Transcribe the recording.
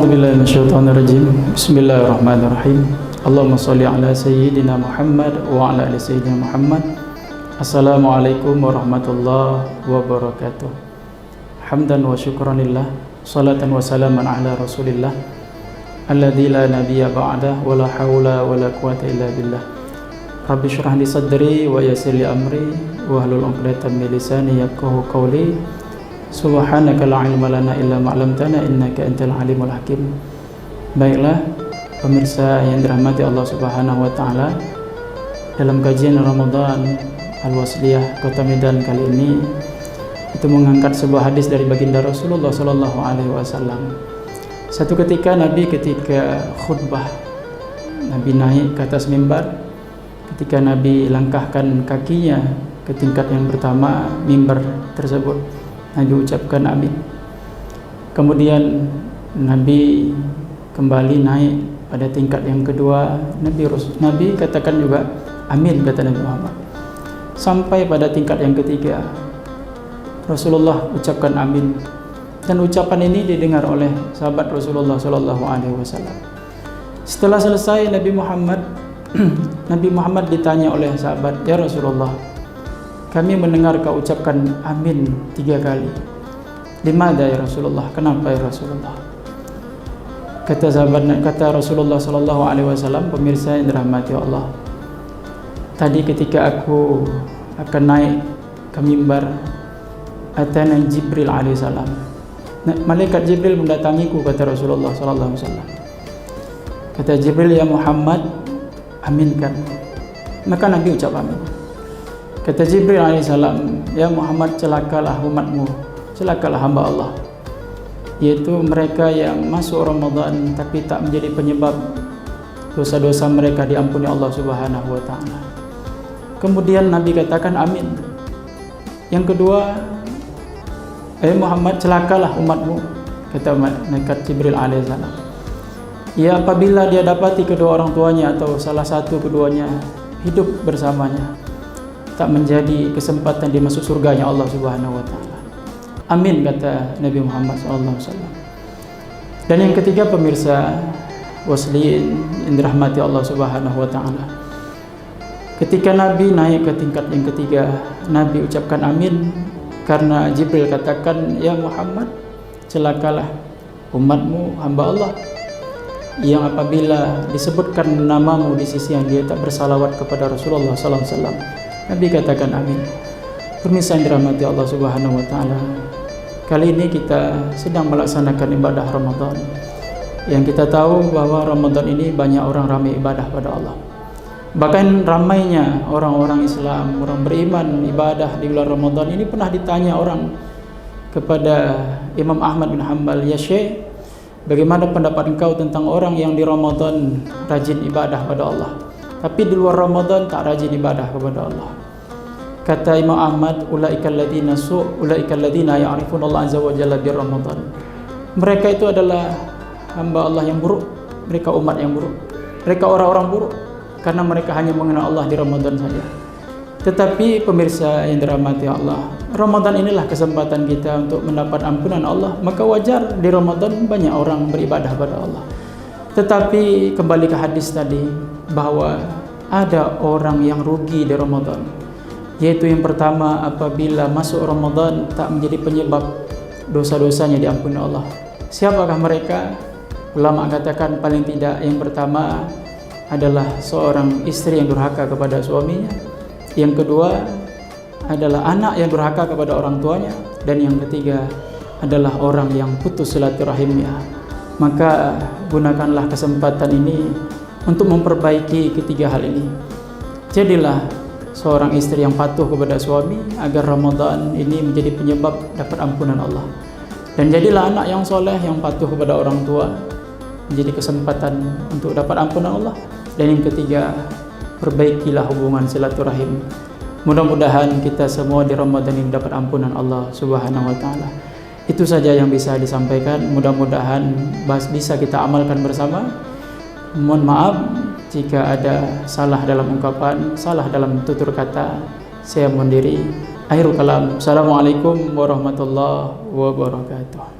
A'udzubillahi minasyaitonirrajim. Bismillahirrahmanirrahim. Allahumma shalli ala sayyidina Muhammad wa ala ali sayyidina Muhammad. Assalamualaikum warahmatullahi wabarakatuh. Hamdan wa syukran lillah, salatan wa salaman ala Rasulillah alladzi la nabiyya ba'dah wa la haula wa la quwwata illa billah. Rabbi shrah li sadri wa yassir li amri wa hlul 'uqdatam min lisani yafqahu qawli. Subhanaka la ilma lana illa ma 'allamtana innaka antal alimul hakim. Baiklah pemirsa yang dirahmati Allah Subhanahu wa taala, dalam kajian Ramadan Al-Wasliyah Kota Medan kali ini itu mengangkat sebuah hadis dari baginda Rasulullah sallallahu alaihi wasallam. Satu ketika Nabi ketika khutbah, Nabi naik ke atas mimbar. Ketika Nabi langkahkan kakinya ke tingkat yang pertama mimbar tersebut, Nabi ucapkan amin. Kemudian Nabi kembali naik pada tingkat yang kedua, Nabi katakan juga amin, kata Nabi Muhammad. Sampai pada tingkat yang ketiga, Rasulullah ucapkan amin. Dan ucapan ini didengar oleh sahabat Rasulullah sallallahu alaihi wasallam. Setelah selesai Nabi Muhammad ditanya oleh sahabat, "Ya Rasulullah, kami mendengar kau ucapkan amin 3 kali. Limada ya Rasulullah? Kenapa ya Rasulullah?" Kata Rasulullah sallallahu alaihi wasallam, pemirsa yang dirahmati Allah, tadi ketika aku akan naik ke mimbar, atana Jibril alaihissalam. Malaikat Jibril mendatangiku, kata Rasulullah sallallahu alaihi wasallam. Kata Jibril, "Ya Muhammad, aminkan." Maka Nabi ucap amin. Kata Jibril alaihissalam, "Ya Muhammad, celakalah umatmu, celakalah hamba Allah, yaitu mereka yang masuk Ramadan tapi tak menjadi penyebab dosa-dosa mereka diampuni Allah Subhanahu wa taala." Kemudian Nabi katakan amin. Yang kedua, Muhammad, celakalah umatmu, kata malaikat Jibril alaihissalam, ya apabila dia dapati kedua orang tuanya atau salah satu keduanya hidup bersamanya, tak menjadi kesempatan dia masuk surganya Allah Subhanahu wa taala. Amin, kata Nabi Muhammad SAW. Dan yang ketiga, pemirsa wasliin yang dirahmati Allah Subhanahu wa taala, ketika Nabi naik ke tingkat yang ketiga, Nabi ucapkan amin karena Jibril katakan, "Ya Muhammad, celakalah umatmu, hamba Allah, yang apabila disebutkan namamu di sisi yang dia tak bersalawat kepada Rasulullah SAW." Nabi katakan amin. Pemirsa yang dirahmati Allah Subhanahu wa taala, kali ini kita sedang melaksanakan ibadah Ramadan. Yang kita tahu bahwa Ramadan ini banyak orang ramai ibadah pada Allah. Bahkan ramainya orang-orang Islam, orang beriman ibadah di bulan Ramadan ini. Pernah ditanya orang kepada Imam Ahmad bin Hanbal, "Ya Syekh, bagaimana pendapat engkau tentang orang yang di Ramadan rajin ibadah pada Allah, tapi di luar Ramadan tak rajin ibadah kepada Allah?" Kata Imam Ahmad, "Ulaikal ladzina ya'rifuna Allah azza wa jalla bi Ramadan." Mereka itu adalah hamba Allah yang buruk, mereka umat yang buruk, mereka orang-orang buruk, karena mereka hanya mengenal Allah di Ramadan saja. Tetapi pemirsa yang dirahmati Allah, Ramadan inilah kesempatan kita untuk mendapat ampunan Allah. Maka wajar di Ramadan banyak orang beribadah pada Allah. Tetapi kembali ke hadis tadi, bahwa ada orang yang rugi di Ramadan, yaitu yang pertama, apabila masuk Ramadan tak menjadi penyebab dosa-dosanya diampuni Allah. Siapakah mereka? Ulama katakan paling tidak yang pertama adalah seorang istri yang durhaka kepada suaminya, yang kedua adalah anak yang durhaka kepada orang tuanya, dan yang ketiga adalah orang yang putus silaturahimnya. Maka gunakanlah kesempatan ini untuk memperbaiki ketiga hal ini. Jadilah seorang istri yang patuh kepada suami agar Ramadan ini menjadi penyebab dapat ampunan Allah. Dan jadilah anak yang soleh yang patuh kepada orang tua, menjadi kesempatan untuk dapat ampunan Allah. Dan yang ketiga, perbaikilah hubungan silaturahim. Mudah-mudahan kita semua di Ramadan ini dapat ampunan Allah Subhanahu wa taala. Itu saja yang bisa disampaikan. Mudah-mudahan bisa kita amalkan bersama. Mohon maaf jika ada salah dalam ungkapan, salah dalam tutur kata. Saya mohon diri. Akhirul kalam. Assalamualaikum warahmatullahi wabarakatuh.